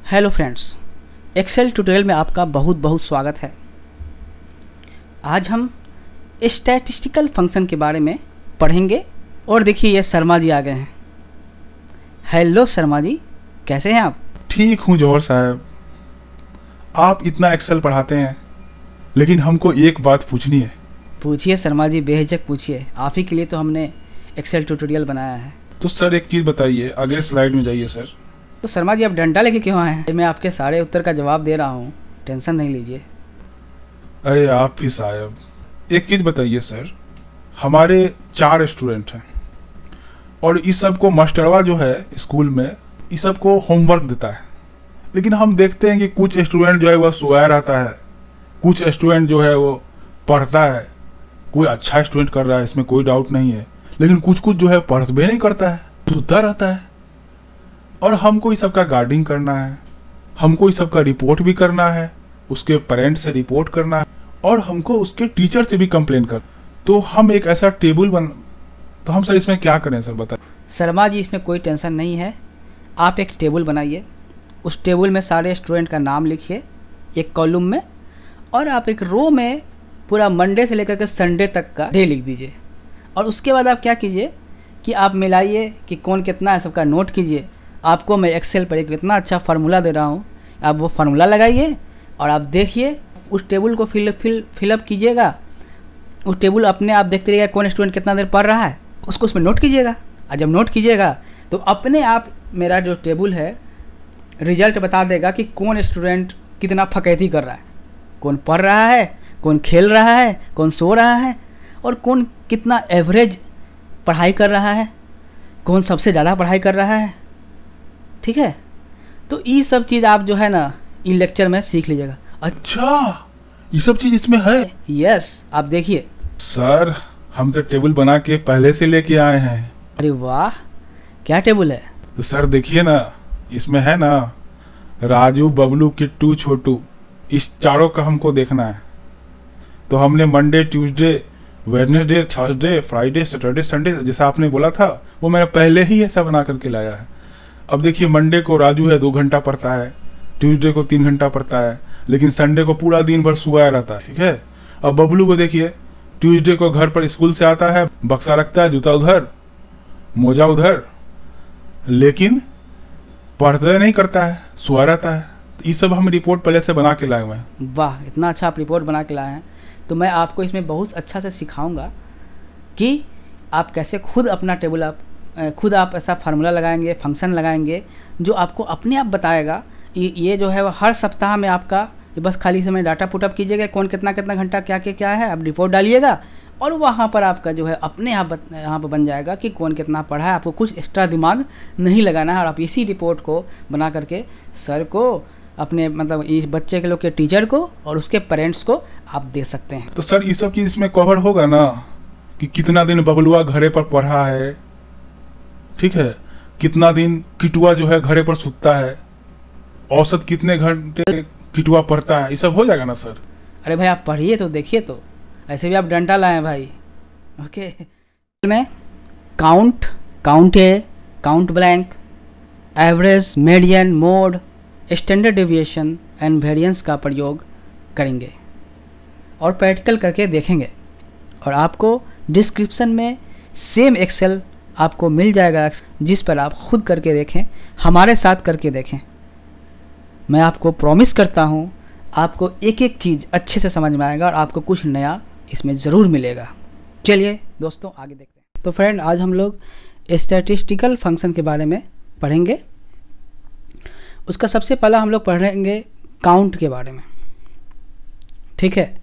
Hello friends, Excel tutorial में आपका बहुत बहुत स्वागत है। आज हम स्टैटिस्टिकल फंक्शन के बारे में पढ़ेंगे और देखिए ये शर्मा जी आ गए हैं। हेलो शर्मा जी, कैसे हैं आप? ठीक हूँ जौहर साहब। आप इतना एक्सेल पढ़ाते हैं, लेकिन हमको एक बात पूछनी है। पूछिए शर्मा जी, बेहिचक पूछिए। आप ही के लिए तो हमने एक्सेल ट्यूटोरियल बनाया है। तो सर एक चीज़ बताइए, अगले स्लाइड में जाइए सर। तो शर्मा जी, आप डंडा लेके क्यों आए हैं? मैं आपके सारे उत्तर का जवाब दे रहा हूँ, टेंशन नहीं लीजिए। अरे आप ही साहब, एक चीज़ बताइए सर। हमारे 4 स्टूडेंट हैं और इस सब को मास्टरवा जो है स्कूल में इस सब को होमवर्क देता है, लेकिन हम देखते हैं कि कुछ स्टूडेंट जो है वह सोया रहता है, कुछ स्टूडेंट जो है वो पढ़ता है। कोई अच्छा स्टूडेंट कर रहा है, इसमें कोई डाउट नहीं है, लेकिन कुछ कुछ जो है पढ़ भी नहीं करता है, सोता रहता है। और हमको इस सब का गार्डिंग करना है, हमको इस सब का रिपोर्ट भी करना है, उसके पेरेंट्स से रिपोर्ट करना है और हमको उसके टीचर से भी कंप्लेन कर। तो हम एक ऐसा टेबल तो हम सर इसमें क्या करें सर, बताएं। शर्मा जी, इसमें कोई टेंशन नहीं है। आप एक टेबल बनाइए, उस टेबल में सारे स्टूडेंट का नाम लिखिए एक कॉलम में, और आप एक रो में पूरा मंडे से लेकर के संडे तक का डे लिख दीजिए। और उसके बाद आप क्या कीजिए कि आप मिलाइए कि कौन कितना है, सबका नोट कीजिए। आपको मैं एक्सेल पर एक इतना अच्छा फार्मूला दे रहा हूँ, आप वो फार्मूला लगाइए और आप देखिए उस टेबल को फिलअप कीजिएगा। उस टेबल अपने आप देखते रहिएगा कौन स्टूडेंट कितना देर पढ़ रहा है, उसको उसमें नोट कीजिएगा। और जब नोट कीजिएगा तो अपने आप मेरा जो टेबल है रिजल्ट बता देगा कि कौन स्टूडेंट कितना फकैती कर रहा है, कौन पढ़ रहा है, कौन खेल रहा है, कौन सो रहा है, और कौन कितना एवरेज पढ़ाई कर रहा है, कौन सबसे ज़्यादा पढ़ाई कर रहा है। ठीक है, तो ये सब चीज़ आप जो है ना इन लेक्चर में सीख लीजिएगा। अच्छा, ये सब चीज़ इसमें है? यस, आप देखिए। सर हम तो टेबल बना के पहले से लेके आए हैं। अरे वाह, क्या टेबल है? तो सर देखिए ना, इसमें है ना राजू, बबलू, किट्टू, छोटू, इस चारों का हमको देखना है। तो हमने Monday, Tuesday, Wednesday, Thursday, Friday, Saturday, Sunday जैसा आपने बोला था वो मैंने पहले ही ऐसा बना करके लाया है। अब देखिए, मंडे को राजू है 2 घंटा पढ़ता है, ट्यूसडे को 3 घंटा पढ़ता है, लेकिन संडे को पूरा दिन भर सोया रहता है। ठीक है। अब बबलू को देखिए, ट्यूसडे को घर पर स्कूल से आता है, बक्सा रखता है, जूता उधर, मोजा उधर, लेकिन पढ़ता नहीं करता है, सोया रहता है। ये सब हम रिपोर्ट पहले से बना के लाए हुए हैं। वाह, इतना अच्छा आप रिपोर्ट बना के लाए हैं। तो मैं आपको इसमें बहुत अच्छा से सिखाऊंगा कि आप कैसे खुद अपना टेबल खुद आप ऐसा फार्मूला लगाएंगे, फंक्शन लगाएंगे जो आपको अपने आप बताएगा। ये जो है वो हर सप्ताह में आपका, ये बस खाली समय डाटा पुटअप कीजिएगा, कौन कितना कितना घंटा क्या है, आप रिपोर्ट डालिएगा और वहाँ पर आपका जो है अपने आप यहाँ पर बन जाएगा कि कौन कितना पढ़ा है। आपको कुछ एक्स्ट्रा दिमाग नहीं लगाना है और आप इसी रिपोर्ट को बना करके सर को, अपने मतलब इस बच्चे के लोग के टीचर को और उसके पेरेंट्स को आप दे सकते हैं। तो सर ये सब चीज़ इसमें कवर होगा ना कि कितना दिन बबलुआ घरे पर पढ़ा है, ठीक है, कितना दिन किटुआ जो है घरे पर सुतता है, औसत कितने घंटे किटुआ पढ़ता है, ये सब हो जाएगा ना सर? अरे भाई आप पढ़िए तो देखिए, तो ऐसे भी आप डंडा लाए भाई। ओके, में count A, count blank, average, median, mode, standard deviation and variance का प्रयोग करेंगे और प्रैक्टिकल करके देखेंगे। और आपको डिस्क्रिप्शन में सेम एक्सेल आपको मिल जाएगा जिस पर आप खुद करके देखें, हमारे साथ करके देखें। मैं आपको प्रॉमिस करता हूँ आपको एक एक चीज़ अच्छे से समझ में आएगा और आपको कुछ नया इसमें ज़रूर मिलेगा। चलिए दोस्तों, आगे देखते हैं। तो फ्रेंड, आज हम लोग स्टैटिस्टिकल फंक्शन के बारे में पढ़ेंगे। उसका सबसे पहला हम लोग पढ़ेंगे काउंट के बारे में। ठीक है,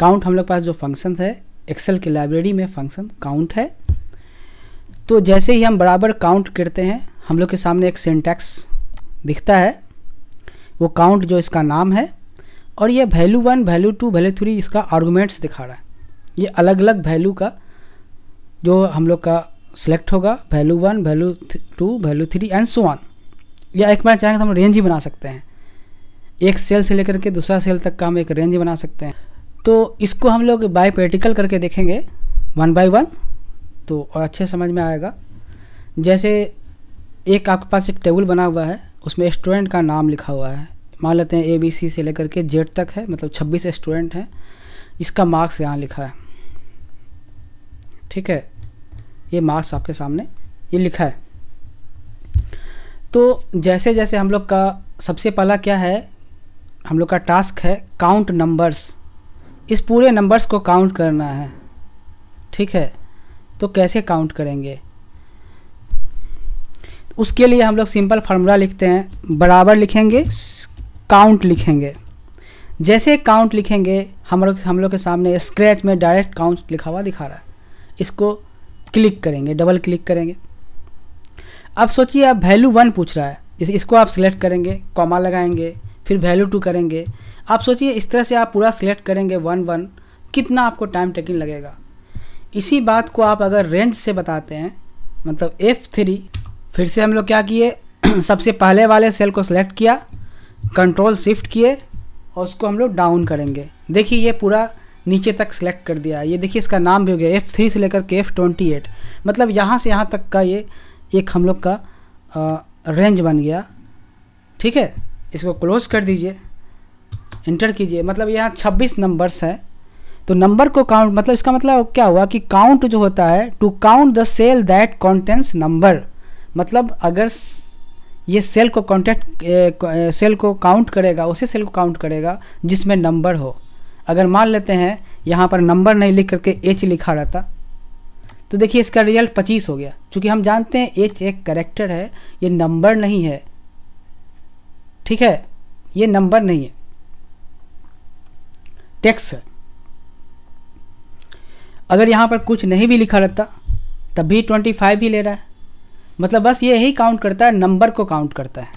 काउंट हम लोग पास जो फंक्शन है एक्सेल की लाइब्रेरी में, फंक्शन काउंट है। तो जैसे ही हम बराबर काउंट करते हैं, हम लोग के सामने एक सिंटैक्स दिखता है, वो काउंट जो इसका नाम है, और ये वैल्यू 1, वैल्यू 2, वैल्यू 3 इसका आर्गुमेंट्स दिखा रहा है। ये अलग अलग वैल्यू का जो हम लोग का सिलेक्ट होगा, value 1, value 2, value 3 and so on. या एक बार चाहें तो हम रेंज ही बना सकते हैं, एक सेल से लेकर के दूसरा सेल तक का हम एक रेंज बना सकते हैं। तो इसको हम लोग बाय प्रैक्टिकल करके देखेंगे 1 by 1, तो और अच्छे समझ में आएगा। जैसे एक आपके पास एक टेबल बना हुआ है उसमें स्टूडेंट का नाम लिखा हुआ है, मान लेते हैं ABC से लेकर के Z तक है, मतलब 26 स्टूडेंट हैं, इसका मार्क्स यहाँ लिखा है, ठीक है, ये मार्क्स आपके सामने ये लिखा है। तो जैसे जैसे हम लोग का सबसे पहला क्या है, हम लोग का टास्क है काउंट नंबर्स, इस पूरे नंबर्स को काउंट करना है, ठीक है। तो कैसे काउंट करेंगे, उसके लिए हम लोग सिंपल फार्मूला लिखते हैं, बराबर लिखेंगे काउंट लिखेंगे। जैसे काउंट लिखेंगे हम लोग के सामने स्क्रैच में डायरेक्ट काउंट लिखा हुआ दिखा रहा है, इसको क्लिक करेंगे, डबल क्लिक करेंगे। अब सोचिए आप वैल्यू 1 पूछ रहा है, इसको आप सिलेक्ट करेंगे, कॉमा लगाएंगे, फिर वैल्यू 2 करेंगे। आप सोचिए इस तरह से आप पूरा सिलेक्ट करेंगे 1 1, कितना आपको टाइम टेकिंग लगेगा। इसी बात को आप अगर रेंज से बताते हैं, मतलब F3, फिर से हम लोग क्या किए सबसे पहले वाले सेल को सिलेक्ट किया, कंट्रोल शिफ्ट किए और उसको हम लोग डाउन करेंगे। देखिए ये पूरा नीचे तक सिलेक्ट कर दिया, ये देखिए इसका नाम भी हो गया F3 से लेकर के F28, मतलब यहाँ से यहाँ तक का ये एक हम लोग का रेंज बन गया, ठीक है। इसको क्लोज कर दीजिए, इंटर कीजिए, मतलब यहाँ 26 नंबर्स हैं। तो नंबर को काउंट, मतलब इसका मतलब क्या हुआ कि काउंट जो होता है, to count the cell that contains number, मतलब अगर ये सेल को सेल को काउंट करेगा, उसे सेल को काउंट करेगा जिसमें नंबर हो। अगर मान लेते हैं यहाँ पर नंबर नहीं लिख करके H लिखा रहता, तो देखिए इसका रिजल्ट 25 हो गया। चूँकि हम जानते हैं H एक कैरेक्टर है, ये नंबर नहीं है, ठीक है, ये नंबर नहीं है, टेक्स्ट है। अगर यहाँ पर कुछ नहीं भी लिखा रहता तब भी 25 ही ले रहा है, मतलब बस ये ही काउंट करता है, नंबर को काउंट करता है।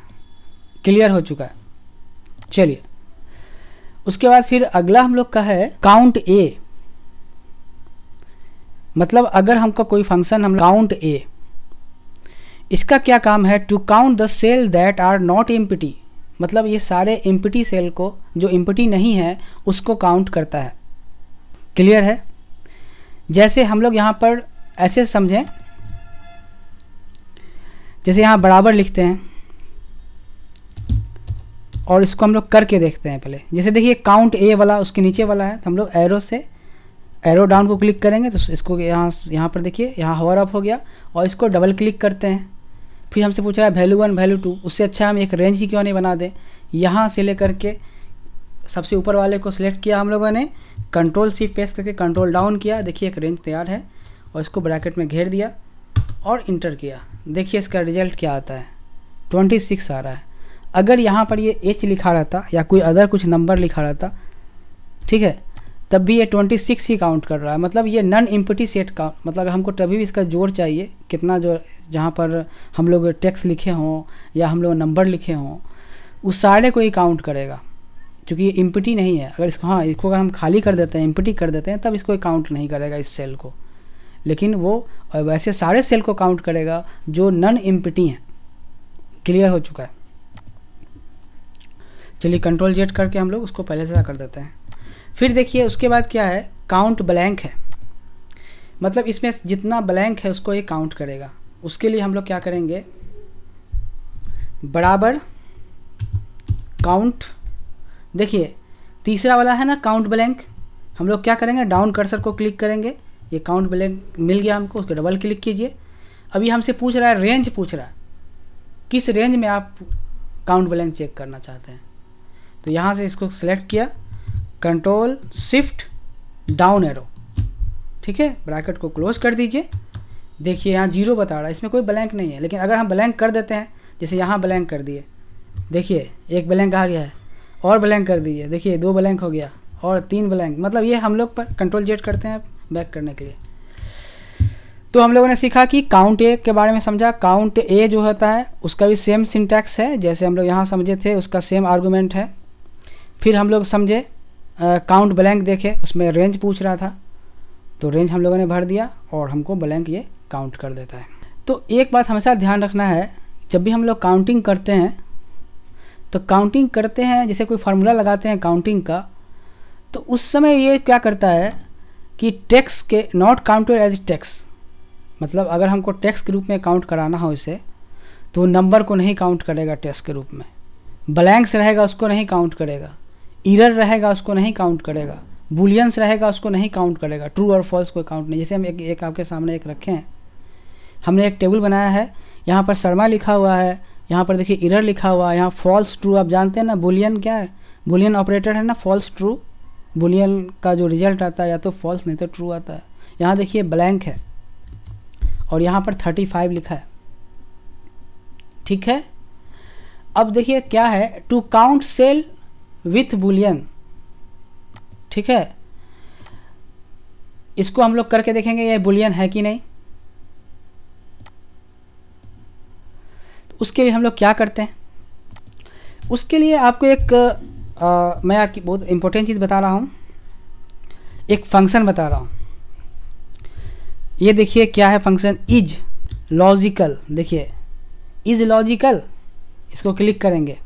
क्लियर हो चुका है। चलिए उसके बाद फिर अगला हम लोग का है काउंट ए, मतलब अगर हमको कोई फंक्शन हम काउंट ए, इसका क्या काम है, to count the cell that are not empty, मतलब ये सारे एम्प्टी सेल को, जो एम्प्टी नहीं है उसको काउंट करता है। क्लियर है। जैसे हम लोग यहाँ पर ऐसे समझें, जैसे यहाँ बराबर लिखते हैं और इसको हम लोग करके देखते हैं पहले। जैसे देखिए काउंट ए वाला उसके नीचे वाला है, तो हम लोग एरो से एरो डाउन को क्लिक करेंगे तो इसको यहाँ पर देखिए यहाँ हवर अप हो गया, और इसको डबल क्लिक करते हैं। फिर हमसे पूछा है वैल्यू 1 वैल्यू 2, उससे अच्छा हम एक रेंज ही क्यों नहीं बना दें। यहाँ से लेकर के सबसे ऊपर वाले को सिलेक्ट किया हम लोगों ने, कंट्रोल शिफ्ट प्रेस करके कंट्रोल डाउन किया, देखिए एक रेंज तैयार है, और इसको ब्रैकेट में घेर दिया और इंटर किया। देखिए इसका रिजल्ट क्या आता है, 26 आ रहा है। अगर यहाँ पर ये H लिखा रहता या कोई अदर कुछ नंबर लिखा रहता, ठीक है, तब भी ये 26 ही काउंट कर रहा है, मतलब ये नॉन एम्प्टी सेट का, मतलब हमको तभी भी इसका जोड़ चाहिए कितना, जो जहाँ पर हम लोग टेक्स्ट लिखे हों या हम लोग नंबर लिखे हों, उस सारे को ही काउंट करेगा, क्योंकि ये एम्प्टी नहीं है। अगर इसको अगर हम खाली कर देते हैं, एम्प्टी कर देते हैं, तब इसको काउंट नहीं करेगा इस सेल को, लेकिन वो वैसे सारे सेल को काउंट करेगा जो नॉन एम्प्टी हैं। क्लियर हो चुका है। चलिए कंट्रोल जेड करके हम लोग उसको पहले से कर देते हैं। फिर देखिए उसके बाद क्या है, काउंट ब्लैंक है, मतलब इसमें जितना ब्लैंक है उसको ये काउंट करेगा। उसके लिए हम लोग क्या करेंगे, बराबर काउंट, देखिए तीसरा वाला है ना काउंट ब्लैंक, हम लोग क्या करेंगे, डाउन कर्सर को क्लिक करेंगे, ये काउंट ब्लैंक मिल गया हमको, उसको डबल क्लिक कीजिए। अभी हमसे पूछ रहा है, रेंज पूछ रहा है, किस रेंज में आप काउंट ब्लैंक चेक करना चाहते हैं। तो यहाँ से इसको सिलेक्ट किया, कंट्रोल शिफ्ट डाउन एरो, ठीक है, ब्रैकेट को क्लोज कर दीजिए। देखिए यहाँ 0 बता रहा है, इसमें कोई ब्लैंक नहीं है। लेकिन अगर हम ब्लैंक कर देते हैं, जैसे यहाँ ब्लैंक कर दिए, देखिए एक ब्लैंक आ गया है, और ब्लैंक कर दीजिए, देखिए 2 ब्लैंक हो गया, और 3 ब्लैंक, मतलब ये हम लोग पर कंट्रोल जेड करते हैं बैक करने के लिए। तो हम लोगों ने सीखा कि काउंट ए के बारे में समझा। काउंट ए जो होता है उसका भी सेम सिंटैक्स है, जैसे हम लोग यहाँ समझे थे, उसका सेम आर्गूमेंट है। फिर हम लोग समझे काउंट ब्लैंक देखे, उसमें रेंज पूछ रहा था, तो रेंज हम लोगों ने भर दिया और हमको ब्लैंक ये काउंट कर देता है। तो एक बात हमेशा ध्यान रखना है, जब भी हम लोग काउंटिंग करते हैं, तो काउंटिंग करते हैं जैसे कोई फार्मूला लगाते हैं काउंटिंग का, तो उस समय ये क्या करता है कि टेक्स्ट के नॉट काउंटेड एज टेक्स्ट, मतलब अगर हमको टेक्स्ट के रूप में काउंट कराना हो इसे, तो नंबर को नहीं काउंट करेगा टेस्ट के रूप में। ब्लैंक्स रहेगा उसको नहीं काउंट करेगा, एरर रहेगा उसको नहीं काउंट करेगा, बुलियंस रहेगा उसको नहीं काउंट करेगा, ट्रू और फॉल्स को काउंट नहीं। जैसे हम एक आपके सामने एक रखे हैं, हमने एक टेबल बनाया है, यहाँ पर शर्मा लिखा हुआ है, यहाँ पर देखिए एरर लिखा हुआ है, यहाँ फॉल्स ट्रू। आप जानते हैं ना बुलियन क्या है, बुलियन ऑपरेटर है ना, फॉल्स ट्रू। बुलियन का जो रिजल्ट आता है या तो फॉल्स नहीं तो ट्रू आता है। यहाँ देखिए ब्लैंक है और यहाँ पर 35 लिखा है, ठीक है। अब देखिए क्या है, to count cell with Boolean, ठीक है। इसको हम लोग करके देखेंगे ये बुलियन है कि नहीं। तो उसके लिए हम लोग क्या करते हैं, उसके लिए आपको एक मैं आपकी बहुत इंपॉर्टेंट चीज़ बता रहा हूँ, एक फंक्शन बता रहा हूँ। ये देखिए क्या है फंक्शन, इज लॉजिकल। देखिए इज लॉजिकल, इसको क्लिक करेंगे।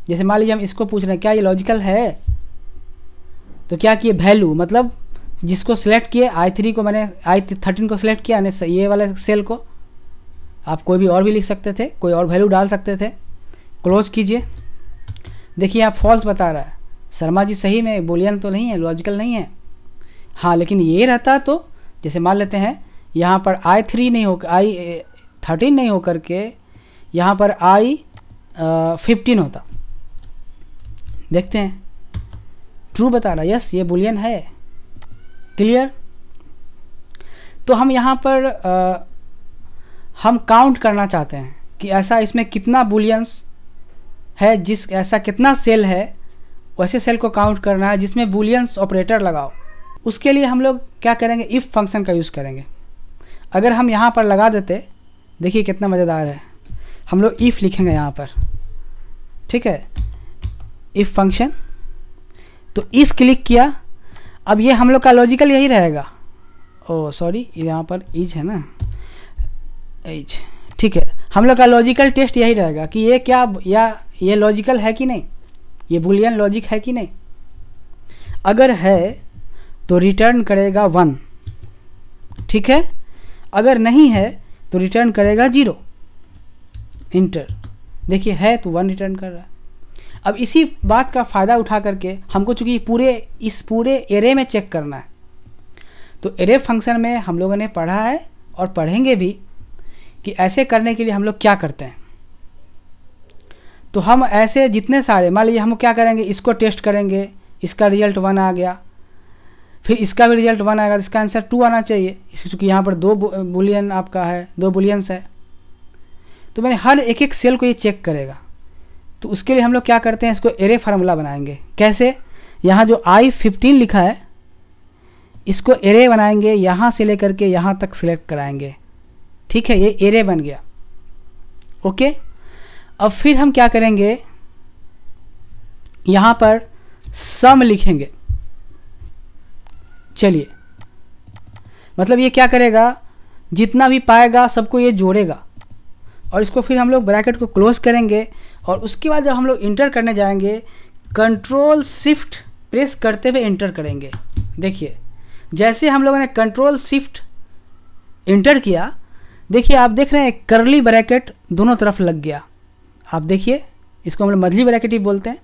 जैसे मान लीजिए हम इसको पूछ रहे हैं क्या ये लॉजिकल है, तो क्या किए वैल्यू, मतलब जिसको सिलेक्ट किए I3 को, मैंने I13 को सिलेक्ट किया, ये वाले सेल को। आप कोई भी और भी लिख सकते थे, कोई और वैल्यू डाल सकते थे। क्लोज कीजिए। देखिए आप फॉल्स बता रहा है, शर्मा जी सही में बुलियन तो नहीं है, लॉजिकल नहीं है। हाँ लेकिन ये रहता तो, जैसे मान लेते हैं यहाँ पर I3 नहीं होकर I13 नहीं होकर के यहाँ पर I15 होता। देखते हैं, ट्रू बता रहा, यस ये बुलियन है, क्लियर। तो हम यहाँ पर हम काउंट करना चाहते हैं कि ऐसा इसमें कितना बुलियंस है, जिस ऐसा कितना सेल है, वैसे सेल को काउंट करना है जिसमें बुलियंस ऑपरेटर लगाओ। उसके लिए हम लोग क्या करेंगे, इफ़ फंक्शन का यूज़ करेंगे। अगर हम यहाँ पर लगा देते, देखिए कितना मज़ेदार है, हम लोग इफ़ लिखेंगे यहाँ पर, ठीक है, इफ़ फंक्शन। तो इफ़ क्लिक किया, अब ये हम लोग का लॉजिकल यही रहेगा। ओ सॉरी, यहाँ पर इज है ना, इज, ठीक है। हम लोग का लॉजिकल टेस्ट यही रहेगा कि ये क्या, या ये लॉजिकल है कि नहीं, ये बुलियन लॉजिक है कि नहीं। अगर है तो रिटर्न करेगा 1, ठीक है। अगर नहीं है तो रिटर्न करेगा 0, इंटर। देखिए है तो 1 रिटर्न कर रहा है। अब इसी बात का फ़ायदा उठा करके हमको चूँकि इस पूरे एरे में चेक करना है, तो एरे फंक्शन में हम लोगों ने पढ़ा है और पढ़ेंगे भी कि ऐसे करने के लिए हम लोग क्या करते हैं। तो हम ऐसे जितने सारे, मान लीजिए हम क्या करेंगे, इसको टेस्ट करेंगे, इसका रिजल्ट 1 आ गया, फिर इसका भी रिजल्ट 1 आएगा, इसका आंसर 2 आना चाहिए, क्योंकि यहाँ पर 2 बुलियन आपका है, 2 बुलियंस है। तो मैंने हर एक एक सेल को ये चेक करेगा। तो उसके लिए हम लोग क्या करते हैं, इसको एरे फार्मूला बनाएंगे। कैसे, यहाँ जो I15 लिखा है इसको एरे बनाएंगे, यहाँ से लेकर के यहाँ तक सिलेक्ट कराएंगे, ठीक है, ये एरे बन गया, ओके। अब फिर हम क्या करेंगे, यहाँ पर सम लिखेंगे। चलिए, मतलब ये क्या करेगा, जितना भी पाएगा सबको ये जोड़ेगा, और इसको फिर हम लोग ब्रैकेट को क्लोज करेंगे। और उसके बाद जब हम लोग इंटर करने जाएंगे, कंट्रोल शिफ्ट प्रेस करते हुए इंटर करेंगे। देखिए जैसे हम लोगों ने कंट्रोल शिफ्ट इंटर किया, देखिए आप देख रहे हैं करली ब्रैकेट दोनों तरफ लग गया। आप देखिए, इसको हम लोग मझली ब्रैकेट ही बोलते हैं।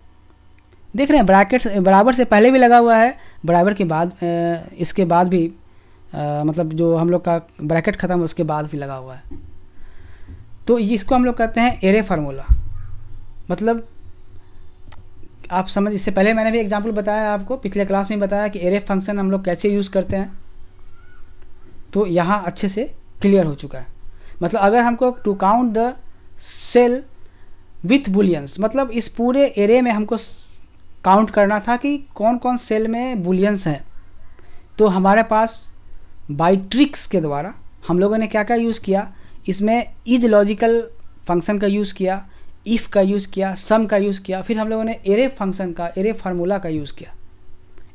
देख रहे हैं ब्रैकेट बराबर से पहले भी लगा हुआ है, बराबर के बाद इसके बाद भी मतलब जो हम लोग का ब्रैकेट ख़त्म है उसके बाद भी लगा हुआ है। तो इसको हम लोग कहते हैं एरे फार्मूला। मतलब आप समझ, इससे पहले मैंने भी एग्जांपल बताया आपको, पिछले क्लास में बताया कि एरे फंक्शन हम लोग कैसे यूज़ करते हैं। तो यहाँ अच्छे से क्लियर हो चुका है। मतलब अगर हमको to count the cell with Booleans, मतलब इस पूरे एरे में हमको काउंट करना था कि कौन कौन सेल में बुलियंस हैं। तो हमारे पास बाई ट्रिक्स के द्वारा हम लोगों ने क्या क्या यूज़ किया, इसमें इज लॉजिकल फंक्शन का यूज़ किया, इफ़ का यूज़ किया, सम का यूज़ किया, फिर हम लोगों ने एरे फंक्शन का, एरे फार्मूला का यूज़ किया।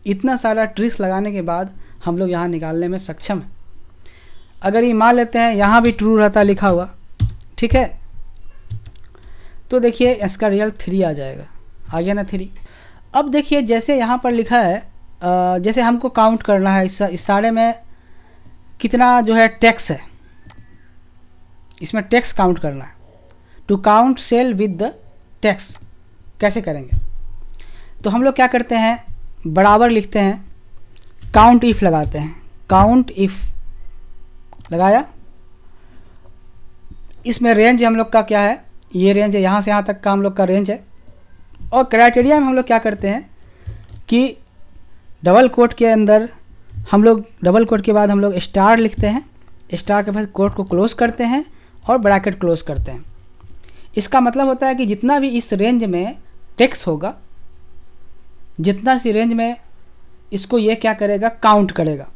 इतना सारा ट्रिक्स लगाने के बाद हम लोग यहाँ निकालने में सक्षम हैं। अगर ये मान लेते हैं यहाँ भी ट्रू रहता लिखा हुआ, ठीक है, तो देखिए इसका रिजल्ट 3 आ जाएगा। आ गया ना 3। अब देखिए जैसे यहाँ पर लिखा है, जैसे हमको काउंट करना है इस सारे में कितना जो है टैक्स है, इसमें टैक्स काउंट करना है। To count cell with the text कैसे करेंगे? तो हम लोग क्या करते हैं, बराबर लिखते हैं, काउंट इफ लगाते हैं, काउंट इफ लगाया, इसमें रेंज हम लोग का क्या है, ये रेंज है, यहाँ से यहाँ तक का हम लोग का रेंज है। और क्राइटेरिया में हम लोग क्या करते हैं कि डबल कोट के अंदर हम लोग डबल कोट के बाद हम लोग स्टार लिखते हैं, स्टार के बाद कोट को क्लोज करते हैं और ब्रैकेट क्लोज करते हैं। इसका मतलब होता है कि जितना भी इस रेंज में टेक्स्ट होगा, जितना सी रेंज में इसको ये क्या करेगा, काउंट करेगा।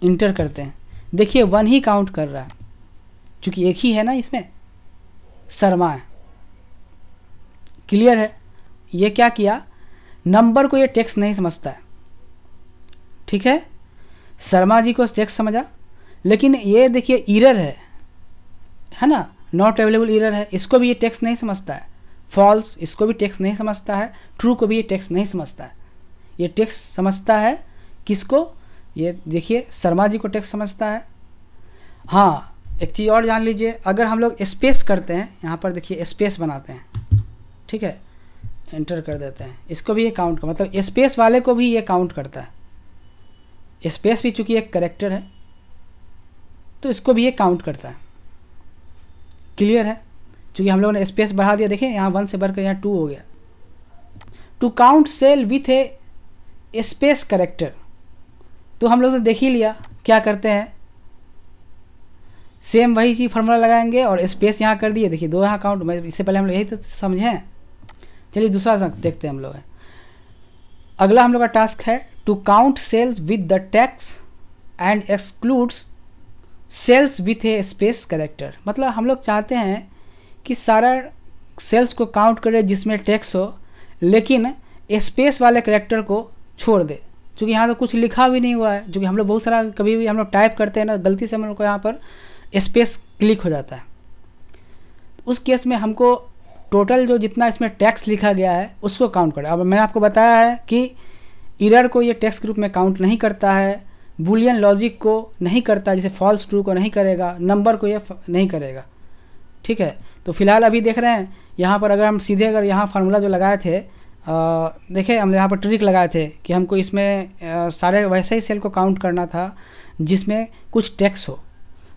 इंटर करते हैं, देखिए 1 ही काउंट कर रहा है, क्योंकि एक ही है ना इसमें, शर्मा है। क्लियर है? ये क्या किया, नंबर को ये टेक्स्ट नहीं समझता है, ठीक है, शर्मा जी को टेक्स्ट समझा, लेकिन ये देखिए एरर है ना, नॉट अवेलेबल एरर है, इसको भी ये टेक्स्ट नहीं समझता है। फॉल्स, इसको भी टेक्स्ट नहीं समझता है। ट्रू को भी ये टेक्स्ट नहीं समझता है। ये टेक्स्ट समझता है किसको, ये देखिए शर्मा जी को टेक्स्ट समझता है। हाँ, एक चीज़ और जान लीजिए, अगर हम लोग स्पेस करते हैं, यहाँ पर देखिए स्पेस बनाते हैं, ठीक है, एंटर कर देते हैं, इसको भी ये काउंट कर, मतलब स्पेस वाले को भी ये काउंट करता है। स्पेस भी चूंकि एक कैरेक्टर है तो इसको भी ये काउंट करता है। क्लियर है? चूंकि हम लोगों ने स्पेस बढ़ा दिया, देखिए यहाँ 1 से बढ़कर यहाँ 2 हो गया। To count cell with a space character, तो हम लोग तो देख ही लिया क्या करते हैं, सेम वही की फार्मूला लगाएंगे और स्पेस यहाँ कर दिए, देखिए 2 यहाँ काउंट, मैं इससे पहले हम लोग यही तो समझें। चलिए दूसरा देखते हैं हम लोग। अगला हम लोग का टास्क है to count cells with the text and excludes cells with a space character. मतलब हम लोग चाहते हैं कि सारा सेल्स को काउंट करे जिसमें टेक्स्ट हो, लेकिन स्पेस वाले कैरेक्टर को छोड़ दे, क्योंकि यहाँ तो कुछ लिखा भी नहीं हुआ है। क्योंकि हम लोग बहुत सारा कभी भी हम लोग टाइप करते हैं ना, गलती से हम लोग को यहाँ पर स्पेस क्लिक हो जाता है। उस केस में हमको टोटल जो जितना इसमें टेक्स्ट लिखा गया है उसको काउंट करें। अब मैंने आपको बताया है कि एरर को ये टेक्स्ट ग्रुप में काउंट नहीं करता है, बूलियन लॉजिक को नहीं करता, जैसे फॉल्स ट्रू को नहीं करेगा, नंबर को ये नहीं करेगा, ठीक है। तो फिलहाल अभी देख रहे हैं यहाँ पर, अगर हम सीधे अगर यहाँ फार्मूला जो लगाए थे, देखे हम यहाँ पर ट्रिक लगाए थे कि हमको इसमें सारे वैसे ही सेल को काउंट करना था जिसमें कुछ टेक्स्ट हो,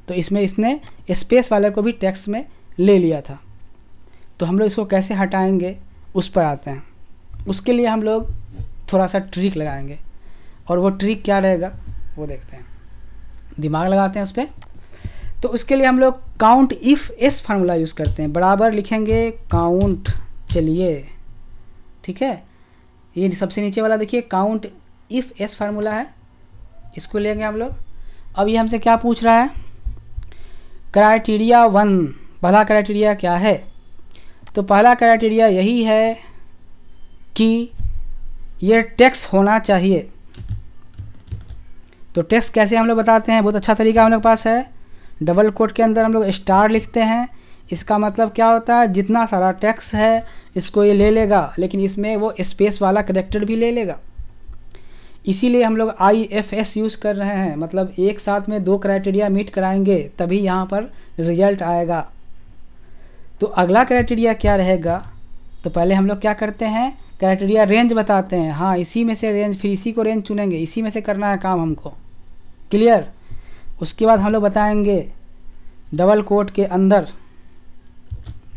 तो इसमें इसने स्पेस वाले को भी टेक्स्ट में ले लिया था। तो हम लोग इसको कैसे हटाएंगे उस पर आते हैं। उसके लिए हम लोग थोड़ा सा ट्रिक लगाएंगे, और वो ट्रिक क्या रहेगा वो देखते हैं, दिमाग लगाते हैं उस पर। तो उसके लिए हम लोग count if S formula use करते हैं। बराबर लिखेंगे काउंट, चलिए ठीक है, ये सबसे नीचे वाला देखिए काउंट इफ़ एस फार्मूला है, इसको लेंगे हम लोग। अब ये हमसे क्या पूछ रहा है, क्राइटेरिया 1, पहला क्राइटेरिया क्या है? तो पहला क्राइटेरिया यही है कि ये टेक्स्ट होना चाहिए। तो टेक्स्ट कैसे हम लोग बताते हैं, बहुत अच्छा तरीका हम लोग के पास है। डबल कोट के अंदर हम लोग स्टार लिखते हैं। इसका मतलब क्या होता है, जितना सारा टेक्स्ट है इसको ये ले लेगा, लेकिन इसमें वो स्पेस वाला कैरेक्टर भी ले लेगा। इसीलिए हम लोग IFS यूज़ कर रहे हैं, मतलब एक साथ में 2 क्राइटेरिया मीट कराएंगे तभी यहाँ पर रिजल्ट आएगा। तो अगला क्राइटेरिया क्या रहेगा, तो पहले हम लोग क्या करते हैं, क्राइटेरिया रेंज बताते हैं। हाँ, इसी में से रेंज, फिर इसी को रेंज चुनेंगे, इसी में से करना है काम हमको। क्लियर? उसके बाद हम लोग बताएंगे डबल कोट के अंदर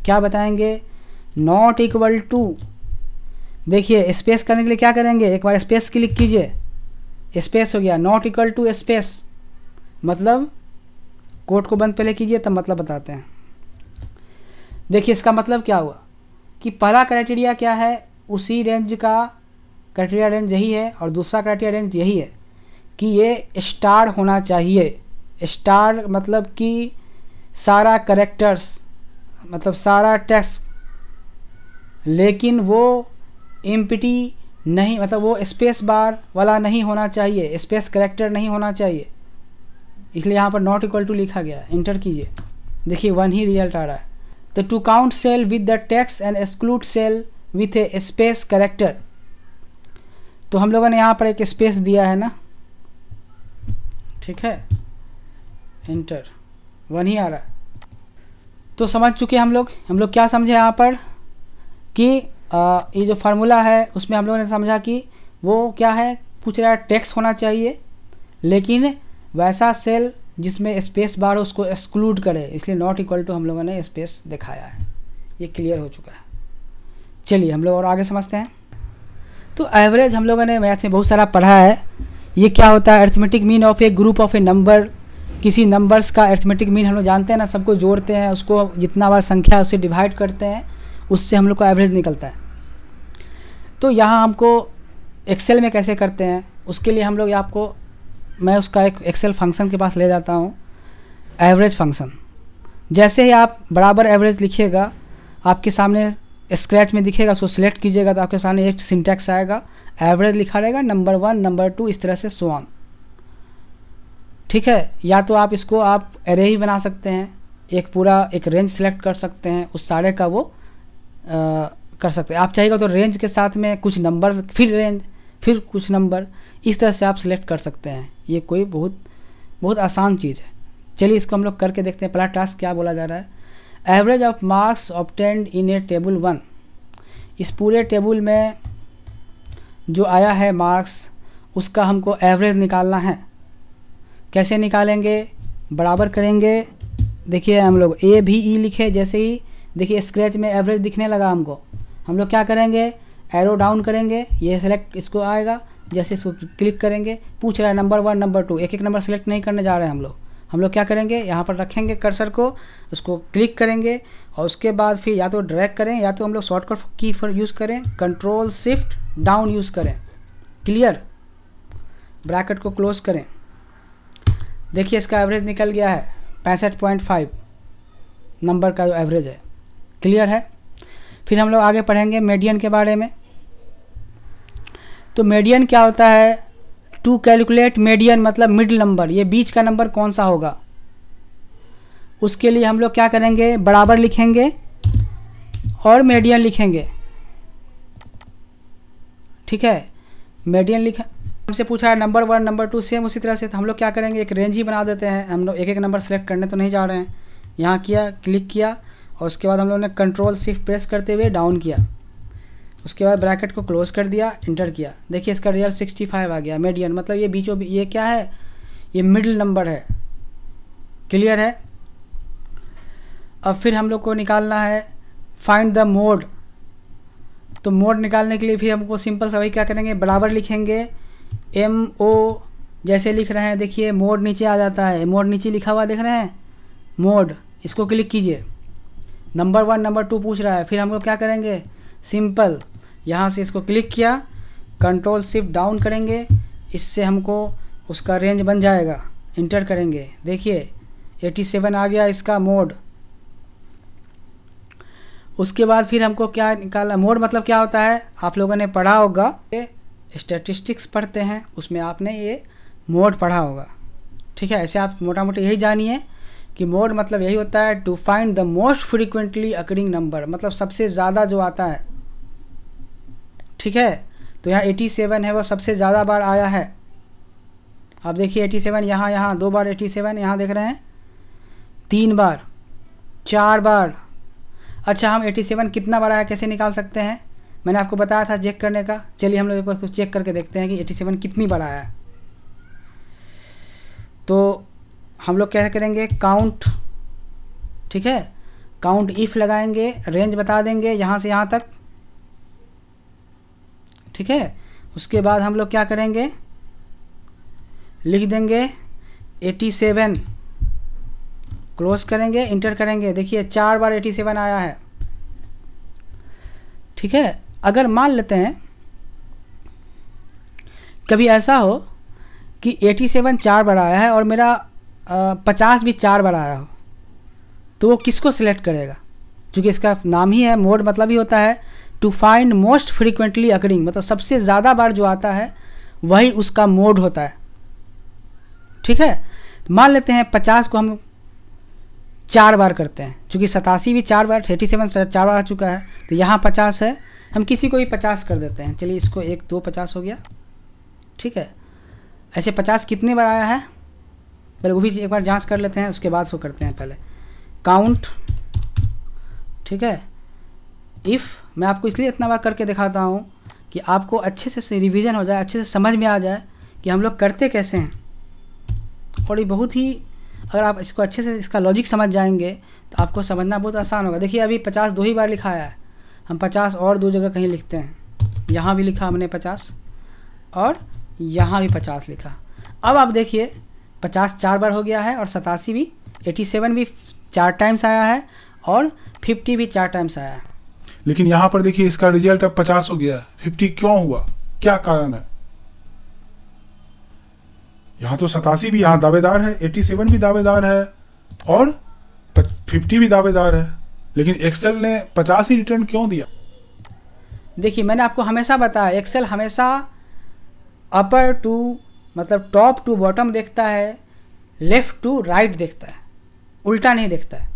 क्या बताएंगे, नॉट इक्वल टू। देखिए स्पेस करने के लिए क्या करेंगे, एक बार स्पेस क्लिक कीजिए, स्पेस हो गया, नॉट इक्वल टू स्पेस, मतलब कोट को बंद पहले कीजिए तब मतलब बताते हैं। देखिए इसका मतलब क्या हुआ कि पहला क्राइटेरिया क्या है, उसी रेंज का क्राइटेरिया रेंज यही है, और दूसरा क्राइटेरिया रेंज यही है कि ये स्टार होना चाहिए। स्टार मतलब कि सारा कैरेक्टर्स, मतलब सारा टेक्स्ट, लेकिन वो एम्प्टी नहीं, मतलब वो स्पेस बार वाला नहीं होना चाहिए, स्पेस कैरेक्टर नहीं होना चाहिए, इसलिए यहाँ पर नॉट इक्वल टू लिखा गया है। इंटर कीजिए, देखिए 1 ही रिजल्ट आ रहा है। तो to count cell with the text and exclude cell with a space character, तो हम लोगों ने यहाँ पर एक स्पेस दिया है ना, ठीक है, इंटर, 1 ही आ रहा है। तो समझ चुके हम लोग क्या समझे यहाँ पर कि ये जो फार्मूला है उसमें हम लोगों ने समझा कि वो क्या है, पूछ रहा है टेक्स्ट होना चाहिए लेकिन वैसा सेल जिसमें स्पेस बार हो उसको एक्सक्लूड करे, इसलिए नॉट इक्वल टू हम लोगों ने स्पेस दिखाया है। ये क्लियर हो चुका है। चलिए हम लोग और आगे समझते हैं। तो एवरेज हम लोगों ने मैथ में बहुत सारा पढ़ा है। ये क्या होता है, arithmetic mean of A group of A number. किसी नंबर्स का अरिथमेटिक मीन हम लोग जानते हैं ना, सबको जोड़ते हैं, उसको जितना बार संख्या उससे डिवाइड करते हैं, उससे हम लोग को एवरेज निकलता है। तो यहाँ हमको एक्सेल में कैसे करते हैं, उसके लिए हम लोग आपको मैं उसका एक एक्सेल फंक्शन के पास ले जाता हूँ, एवरेज फंक्शन। जैसे ही आप बराबर एवरेज लिखिएगा आपके सामने स्क्रैच में दिखेगा, उसको सिलेक्ट कीजिएगा तो आपके सामने एक सिंटैक्स आएगा, एवरेज लिखा रहेगा, नंबर 1 नंबर 2 इस तरह से सो ऑन। ठीक है, या तो आप इसको आप एरे ही बना सकते हैं, एक पूरा एक रेंज सेलेक्ट कर सकते हैं, उस सारे का वो कर सकते हैं। आप चाहिएगा तो रेंज के साथ में कुछ नंबर, फिर रेंज, फिर कुछ नंबर, इस तरह से आप सिलेक्ट कर सकते हैं। ये कोई बहुत आसान चीज़ है। चलिए इसको हम लोग करके देखते हैं। पहला टास्क क्या बोला जा रहा है, average of marks obtained in A table 1। इस पूरे टेबल में जो आया है मार्क्स उसका हमको एवरेज निकालना है। कैसे निकालेंगे, बराबर करेंगे। देखिए हम लोग ए भी ई लिखे, जैसे ही देखिए स्क्रैच में एवरेज दिखने लगा हमको, हम लोग क्या करेंगे, एरो डाउन करेंगे, ये सेलेक्ट इसको आएगा, जैसे इसको क्लिक करेंगे, पूछ रहा है नंबर 1 नंबर 2, एक एक नंबर सेलेक्ट नहीं करने जा रहे हैं हम लोग क्या करेंगे, यहाँ पर रखेंगे कर्सर को, उसको क्लिक करेंगे और उसके बाद फिर या तो ड्रैग करें या तो हम लोग शॉर्टकट की यूज़ करें, कंट्रोल शिफ्ट डाउन यूज़ करें। क्लियर, ब्रैकेट को क्लोज करें। देखिए इसका एवरेज निकल गया है 65.5 नंबर का जो एवरेज है। क्लियर है। फिर हम लोग आगे पढ़ेंगे मीडियन के बारे में। तो मीडियन क्या होता है, टू कैलकुलेट मीडियन मतलब मिडिल नंबर, ये बीच का नंबर कौन सा होगा, उसके लिए हम लोग क्या करेंगे, बराबर लिखेंगे और मीडियन लिखेंगे। ठीक है, मीडियन लिखा, हमसे पूछा है नंबर 1 नंबर 2, सेम उसी तरह से तो हम लोग क्या करेंगे, एक रेंज ही बना देते हैं। हम लोग एक एक नंबर सेलेक्ट करने तो नहीं जा रहे हैं। यहाँ किया, क्लिक किया और उसके बाद हम लोग ने कंट्रोल शिफ्ट प्रेस करते हुए डाउन किया, उसके बाद ब्रैकेट को क्लोज कर दिया, इंटर किया। देखिए इसका रिजल्ट 65 आ गया। मीडियन मतलब ये बीचों ये क्या है, ये मिडिल नंबर है। क्लियर है। अब फिर हम लोग को निकालना है फाइंड द मोड। तो मोड निकालने के लिए फिर हमको सिंपल सा वही क्या करेंगे, बराबर लिखेंगे, MO जैसे लिख रहे हैं, देखिए मोड नीचे आ जाता है, मोड नीचे लिखा हुआ देख रहे हैं, मोड, इसको क्लिक कीजिए। नंबर 1 नंबर 2 पूछ रहा है, फिर हम लोग क्या करेंगे, सिंपल यहाँ से इसको क्लिक किया, कंट्रोल शिफ्ट डाउन करेंगे, इससे हमको उसका रेंज बन जाएगा, इंटर करेंगे। देखिए 87 आ गया इसका मोड। उसके बाद फिर हमको क्या निकालना, मोड मतलब क्या होता है, आप लोगों ने पढ़ा होगा, स्टैटिस्टिक्स पढ़ते हैं उसमें आपने ये मोड पढ़ा होगा। ठीक है, ऐसे आप मोटा मोटी यही जानिए कि मोड मतलब यही होता है, to find the most frequently occurring number, मतलब सबसे ज़्यादा जो आता है। ठीक है, तो यहाँ 87 है, वो सबसे ज़्यादा बार आया है। आप देखिए 87 यहाँ 2 बार 87, यहाँ देख रहे हैं 3 बार, 4 बार। अच्छा, हम 87 कितना बार आया कैसे निकाल सकते हैं, मैंने आपको बताया था चेक करने का। चलिए हम लोग एक बार कुछ चेक करके देखते हैं कि 87 कितनी बार आया है। तो हम लोग क्या करेंगे, काउंट। ठीक है, काउंट इफ़ लगाएंगे, रेंज बता देंगे यहाँ से यहाँ तक। ठीक है, उसके बाद हम लोग क्या करेंगे, लिख देंगे 87, क्लोज करेंगे, इंटर करेंगे। देखिए 4 बार 87 आया है। ठीक है, अगर मान लेते हैं कभी ऐसा हो कि 87 4 बार आया है और मेरा 50 भी 4 बार आया हो, तो वो किसको सिलेक्ट करेगा, क्योंकि इसका नाम ही है, मोड मतलब ही होता है to find most frequently occurring, मतलब सबसे ज़्यादा बार जो आता है वही उसका मोड होता है। ठीक है, मान लेते हैं 50 को हम 4 बार करते हैं, चूँकि 87 भी 4 बार, 87 4 बार आ चुका है, तो यहाँ 50 है, हम किसी को भी 50 कर देते हैं। चलिए इसको 1 2 50 हो गया। ठीक है, ऐसे 50 कितने बार आया है, पहले वो भी एक बार जांच कर लेते हैं, उसके बाद सो करते हैं। पहले काउंट ठीक है। इफ़ मैं आपको इसलिए इतना बार करके दिखाता हूँ कि आपको अच्छे से रिवीजन हो जाए, अच्छे से समझ में आ जाए कि हम लोग करते कैसे हैं। और ये बहुत ही, अगर आप इसको अच्छे से इसका लॉजिक समझ जाएंगे तो आपको समझना बहुत आसान होगा। देखिए अभी 50 दो ही बार लिखा है, हम 50 और दो जगह कहीं लिखते हैं। यहाँ भी लिखा हमने 50 और यहाँ भी 50 लिखा। अब आप देखिए 50 4 बार हो गया है और 87 भी, 87 भी 4 टाइम्स आया है और 50 भी 4 टाइम्स आया है। लेकिन यहाँ पर देखिए इसका रिजल्ट अब 50 हो गया, 50 क्यों हुआ, क्या कारण है? यहाँ तो 87 भी यहाँ दावेदार है, 87 भी दावेदार है और 50 भी दावेदार है, लेकिन एक्सेल ने 50 ही रिटर्न क्यों दिया? देखिए मैंने आपको हमेशा बताया, एक्सेल हमेशा अपर टू मतलब टॉप टू बॉटम देखता है, लेफ़्ट टू राइट देखता है, उल्टा नहीं देखता है।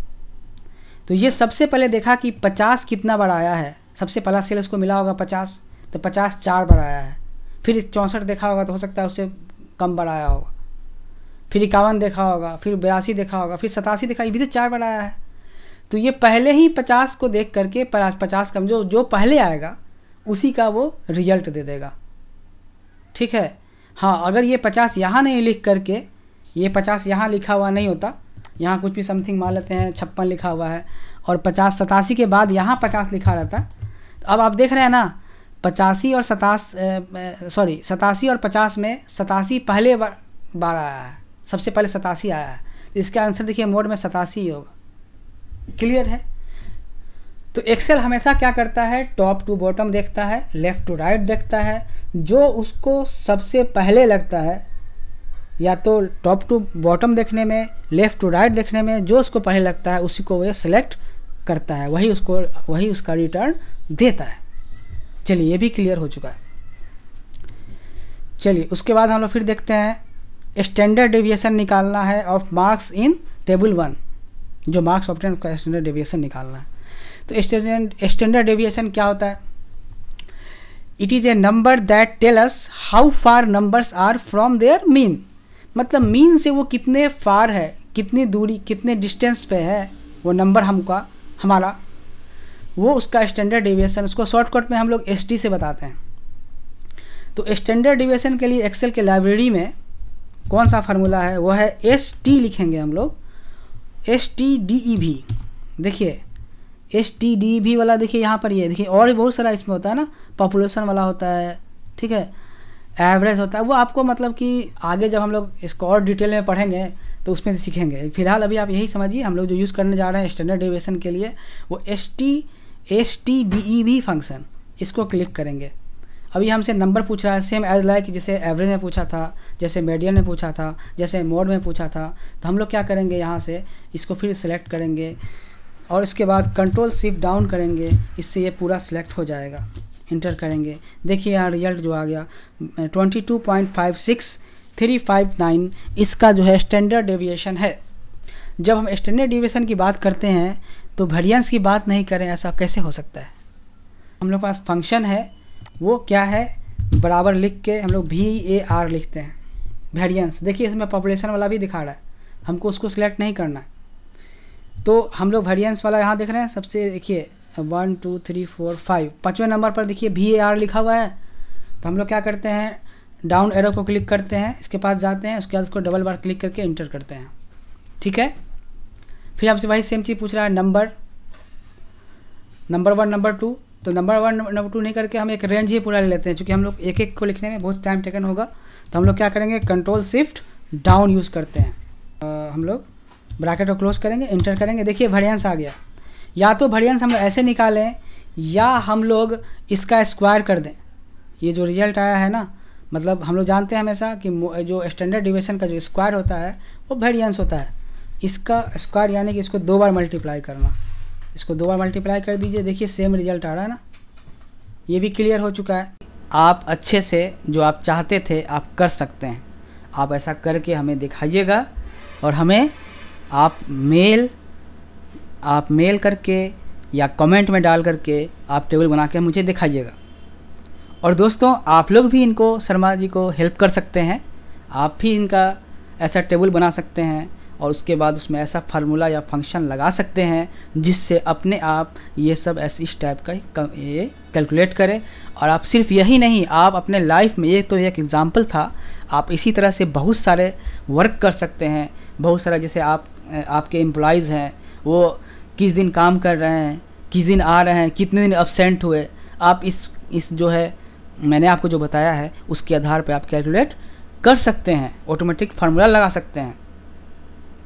तो ये सबसे पहले देखा कि 50 कितना बार आया है, सबसे पहला सेल उसको मिला होगा 50, तो 50 4 बार आया है। फिर 64 देखा होगा तो हो सकता है उससे कम बार आया होगा, फिर 51 देखा होगा, फिर 82 देखा होगा, फिर 87 देखा, ये भी तो 4 बार आया है। तो ये पहले ही 50 को देख करके 50 कम जो पहले आएगा उसी का वो रिजल्ट दे देगा, ठीक है। हाँ, अगर ये 50 यहाँ नहीं लिख करके, ये 50 यहाँ लिखा हुआ नहीं होता, यहाँ कुछ भी समथिंग मान लेते हैं 56 लिखा हुआ है और 50 87 के बाद यहाँ 50 लिखा रहता, तो अब आप देख रहे हैं ना 85 और 87 और 50 में 87 पहले बार आया है, सबसे पहले 87 आया है, तो इसका आंसर देखिए मोड में 87 ही होगा। क्लियर है? तो एक्सेल हमेशा क्या करता है, टॉप टू बॉटम देखता है, लेफ़्ट टू राइट देखता है, जो उसको सबसे पहले लगता है, या तो टॉप टू बॉटम देखने में, लेफ़्ट टू राइट देखने में जो उसको पहले लगता है उसी को वह सिलेक्ट करता है, वही उसका रिटर्न देता है। चलिए ये भी क्लियर हो चुका है। चलिए उसके बाद हम लोग फिर देखते हैं स्टैंडर्ड डेविएशन निकालना है ऑफ मार्क्स इन टेबल 1, जो मार्क्स ऑब्टेन का स्टैंडर्ड डेविएशन निकालना है। तो स्टैंडर्ड डेविएशन क्या होता है? It is a number that tell us how far numbers are from their mean, मतलब मीन से वो कितने फार है, कितनी दूरी, कितने डिस्टेंस पे है वो नंबर हमारा, वो उसका स्टैंडर्ड डेविएशन, उसको शॉर्टकट में हम लोग ST से बताते हैं। तो स्टैंडर्ड डेविएशन के लिए एक्सेल के लाइब्रेरी में कौन सा फार्मूला है, वो है ST लिखेंगे हम लोग, STDEV। देखिए STDEV वाला देखिए यहाँ पर, ये देखिए और भी बहुत सारा इसमें होता है ना, पॉपुलेशन वाला होता है, ठीक है, एवरेज होता है, वो आपको मतलब कि आगे जब हम लोग इसको और डिटेल में पढ़ेंगे तो उसमें सीखेंगे। फिलहाल अभी आप यही समझिए, हम लोग जो यूज़ करने जा रहे हैं स्टैंडर्ड डेविएशन के लिए वो STDEV फंक्शन, इसको क्लिक करेंगे। अभी हमसे नंबर पूछ रहा है, सेम एज लाइक जैसे एवरेज में पूछा था, जैसे मीडियन में पूछा था, जैसे मोड में पूछा था। तो हम लोग क्या करेंगे, यहाँ से इसको फिर सिलेक्ट करेंगे और इसके बाद कंट्रोल शिफ्ट डाउन करेंगे, इससे ये पूरा सिलेक्ट हो जाएगा। इंटर करेंगे, देखिए यहाँ रिजल्ट जो आ गया 22.56359, इसका जो है स्टैंडर्ड डेविएशन है। जब हम स्टैंडर्ड डेविएशन की बात करते हैं तो वेरिएंस की बात नहीं करें, ऐसा कैसे हो सकता है? हम लोग पास फंक्शन है, वो क्या है, बराबर लिख के हम लोग VAR लिखते हैं, वेरिएंस। देखिए इसमें पॉपुलेशन वाला भी दिखा रहा है, हमको उसको सिलेक्ट नहीं करना है, तो हम लोग वेरिएंस वाला यहाँ देख रहे हैं, सबसे देखिए 1 2 3 4 5, 5वें नंबर पर देखिए VAR लिखा हुआ है। तो हम लोग क्या करते हैं, डाउन एरो को क्लिक करते हैं, इसके पास जाते हैं, उसके बाद उसको डबल बार क्लिक करके इंटर करते हैं, ठीक है। फिर हमसे वही सेम चीज़ पूछ रहा है, नंबर 1 नंबर 2, तो नंबर 1 नंबर 2 नहीं करके हम एक रेंज ही पूरा ले लेते हैं, क्योंकि हम लोग एक एक को लिखने में बहुत टाइम टेकन होगा। तो हम लोग क्या करेंगे, कंट्रोल शिफ्ट डाउन यूज़ करते हैं, हम लोग ब्रैकेट को क्लोज करेंगे, इंटर करेंगे, देखिए वेरिएंस आ गया। या तो वेरिएंस हम लोग ऐसे निकालें या हम लोग इसका स्क्वायर कर दें। ये जो रिजल्ट आया है ना, मतलब हम लोग जानते हैं हमेशा कि जो स्टैंडर्ड डेविएशन का जो स्क्वायर होता है वो वेरिएंस होता है, इसका स्क्वायर यानी कि इसको 2 बार मल्टीप्लाई करना। इसको 2 बार मल्टीप्लाई कर दीजिए, देखिए सेम रिजल्ट आ रहा है ना, ये भी क्लियर हो चुका है। आप अच्छे से जो आप चाहते थे आप कर सकते हैं, आप ऐसा करके हमें दिखाइएगा और हमें आप मेल करके या कमेंट में डाल करके आप टेबल बना के मुझे दिखाइएगा। और दोस्तों आप लोग भी इनको, शर्मा जी को हेल्प कर सकते हैं, आप भी इनका ऐसा टेबल बना सकते हैं और उसके बाद उसमें ऐसा फार्मूला या फंक्शन लगा सकते हैं जिससे अपने आप ये सब ऐसे इस टाइप का ये कैलकुलेट करें। और आप सिर्फ यही नहीं, आप अपने लाइफ में, ये तो एक एग्जांपल था, आप इसी तरह से बहुत सारे वर्क कर सकते हैं। बहुत सारा, जैसे आपके एम्प्लॉयज़ हैं, वो किस दिन काम कर रहे हैं, किस दिन आ रहे हैं, कितने दिन अब्सेंट हुए, आप इस जो है मैंने आपको जो बताया है उसके आधार पे आप कैलकुलेट कर सकते हैं, ऑटोमेटिक फार्मूला लगा सकते हैं।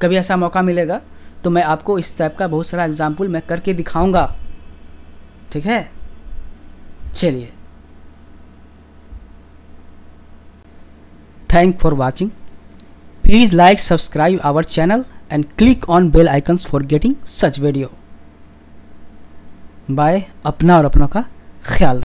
कभी ऐसा मौका मिलेगा तो मैं आपको इस टाइप का बहुत सारा एग्जाम्पल मैं करके दिखाऊंगा, ठीक है। चलिए, thank for watching. Please like, subscribe our channel and click on bell icons for getting such video. Bye. अपना और अपनों का ख्याल।